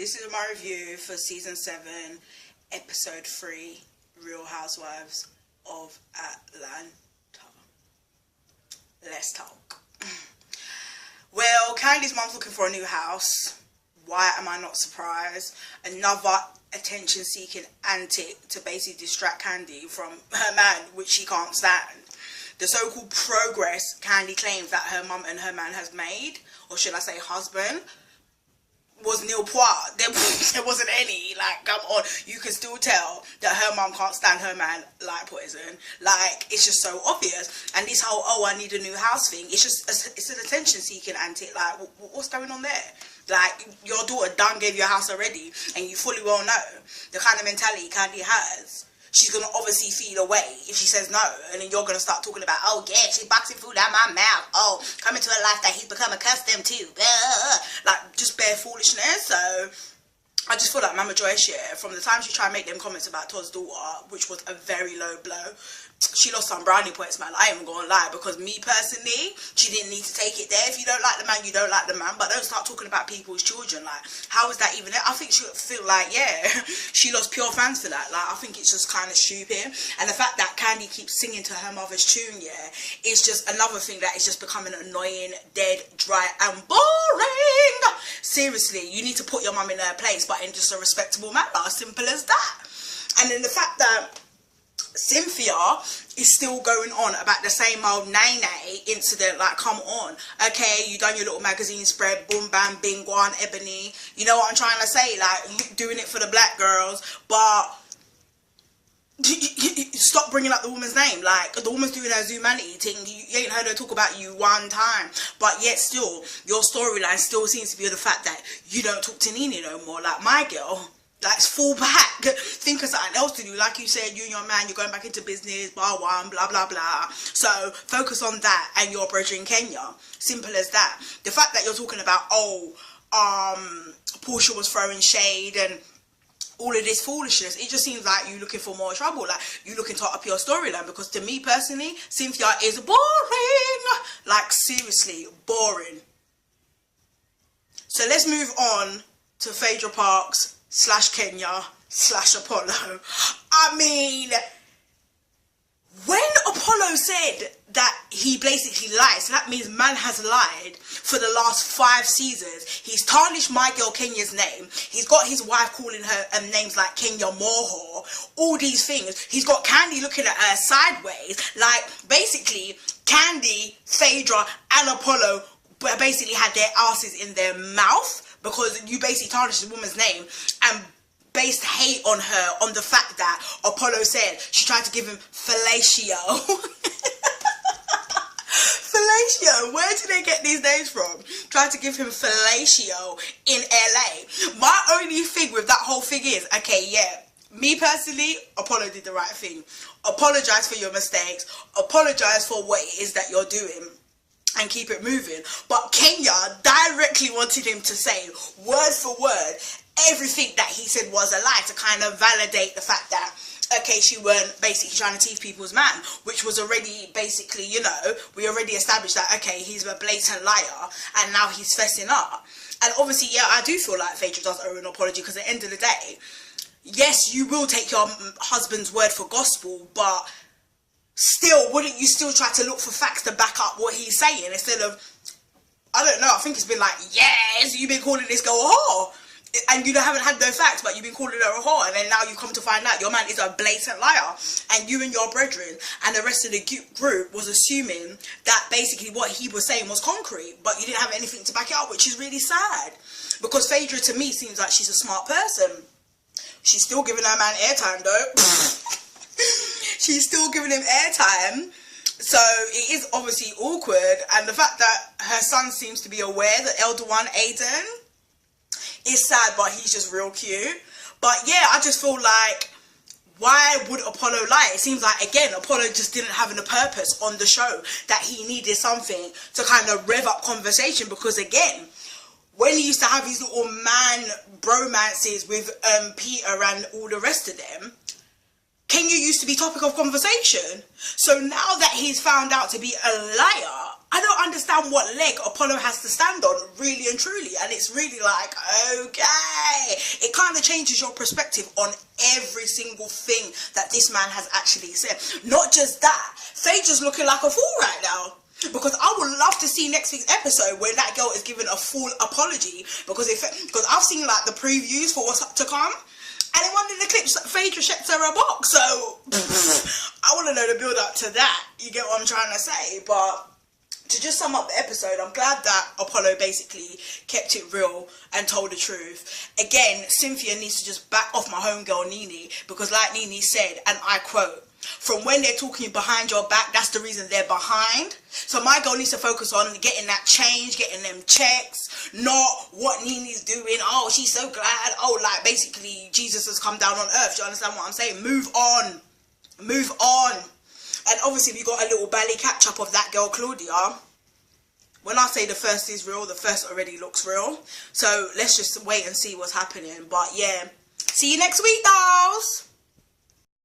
this is my review for season 7, episode 3, Real Housewives of Atlanta. Let's talk. Well, Candy's mom's looking for a new house. Why am I not surprised? Another attention-seeking antic to basically distract Candy from her man, which she can't stand. The so-called progress Candy claims that her mum and her man has made, or should I say husband, was nil pois. There wasn't any. Like, come on, you can still tell that her mum can't stand her man like poison. Like, it's just so obvious. And this whole, oh, I need a new house thing, it's just, it's an attention-seeking antic. Like, what's going on there? Like, your daughter done gave you a house already, and you fully well know the kind of mentality Candy has. She's going to obviously feel away if she says no, and then you're going to start talking about, oh yeah, she's boxing food out my mouth, oh, coming to a life that he's become accustomed to, like, just bare foolishness. So I just feel like Mama Joyce, yeah, from the time she tried to make them comments about Todd's daughter, which was a very low blow, she lost some brownie points, man. I ain't even gonna lie, because me personally, she didn't need to take it there. If you don't like the man, you don't like the man, but don't start talking about people's children. Like, how is that even there? I think she would feel like, yeah, she lost pure fans for that. Like, I think it's just kind of stupid. And the fact that Candy keeps singing to her mother's tune, yeah, is just another thing that is just becoming annoying, dead, dry, and boring. Seriously, you need to put your mum in her place, but in just a respectable manner. Simple as that. And then the fact that Cynthia is still going on about the same old nay incident. Like, come on, okay, you done your little magazine spread, boom bam bing guan ebony, you know what I'm trying to say, like, doing it for the black girls, but stop bringing up the woman's name. Like, the woman's doing her Zumanity thing, you ain't heard her talk about you one time, but yet still your storyline still seems to be the fact that you don't talk to Nene no more. Like, my girl, like, fall back, think of something else to do. Like you said, you and your man, you're going back into business, blah blah blah blah. So focus on that and your brother in Kenya. Simple as that. The fact that you're talking about, oh, Portia was throwing shade and all of this foolishness, it just seems like you looking for more trouble. Like, you looking to up your storyline, because to me personally, Cynthia is boring. Like, seriously, boring. So let's move on to Phaedra Parks / Kenya / Apollo. I mean, when Apollo said that he basically lied, so that means man has lied for the last 5 seasons. He's tarnished my girl Kenya's name. He's got his wife calling her names like Kenya Moho. All these things. He's got Candy looking at her sideways. Like, basically, Candy, Phaedra, and Apollo basically had their asses in their mouth, because you basically tarnished the woman's name and based hate on her on the fact that Apollo said she tried to give him fellatio. Fellatio, where do they get these names from? Tried to give him fellatio in LA. My only thing with that whole thing is, okay, yeah, me personally, Apollo did the right thing. Apologize for your mistakes. Apologize for what it is that you're doing, and keep it moving. But Kenya directly wanted him to say, word for word, everything that he said was a lie, to kind of validate the fact that, okay, she weren't basically trying to tease people's man, which was already basically, you know, we already established that, okay, he's a blatant liar, and now he's fessing up. And obviously, yeah, I do feel like Phaedra does owe an apology, because at the end of the day, yes, you will take your husband's word for gospel, but still, wouldn't you still try to look for facts to back up what he's saying, instead of, I don't know, I think it's been like, yes, you've been calling this girl a whore, and you haven't had no facts, but you've been calling her a whore, and then now you come to find out your man is a blatant liar, and you and your brethren and the rest of the group was assuming that basically what he was saying was concrete, but you didn't have anything to back it up, which is really sad, because Phaedra to me seems like she's a smart person. She's still giving her man airtime though. She's still giving him airtime, so it is obviously awkward. And the fact that her son seems to be aware, the elder one, Aiden, is sad, but he's just real cute. But yeah, I just feel like, why would Apollo lie? It seems like, again, Apollo just didn't have a purpose on the show, that he needed something to kind of rev up conversation, because again, when he used to have his little man bromances with Peter and all the rest of them, Kenya used to be topic of conversation. So now that he's found out to be a liar, I don't understand what leg Apollo has to stand on, really and truly. And it's really like, okay. It kind of changes your perspective on every single thing that this man has actually said. Not just that, Faye just looking like a fool right now. Because I would love to see next week's episode when that girl is given a full apology. Because I've seen like the previews for what's to come. And in one of the clips, Phaedra ships her a box. So, I want to know the build up to that. You get what I'm trying to say? But to just sum up the episode, I'm glad that Apollo basically kept it real and told the truth. Again, Cynthia needs to just back off my homegirl Nene. Because like Nene said, and I quote, from when they're talking behind your back, that's the reason they're behind. So my girl needs to focus on getting that change, getting them checks, not what Nene's doing. Oh, she's so glad. Oh, like basically Jesus has come down on earth. Do you understand what I'm saying? Move on. Move on. And obviously we got a little belly catch up of that girl Claudia. When I say the first is real, the first already looks real. So let's just wait and see what's happening. But yeah, see you next week, dolls.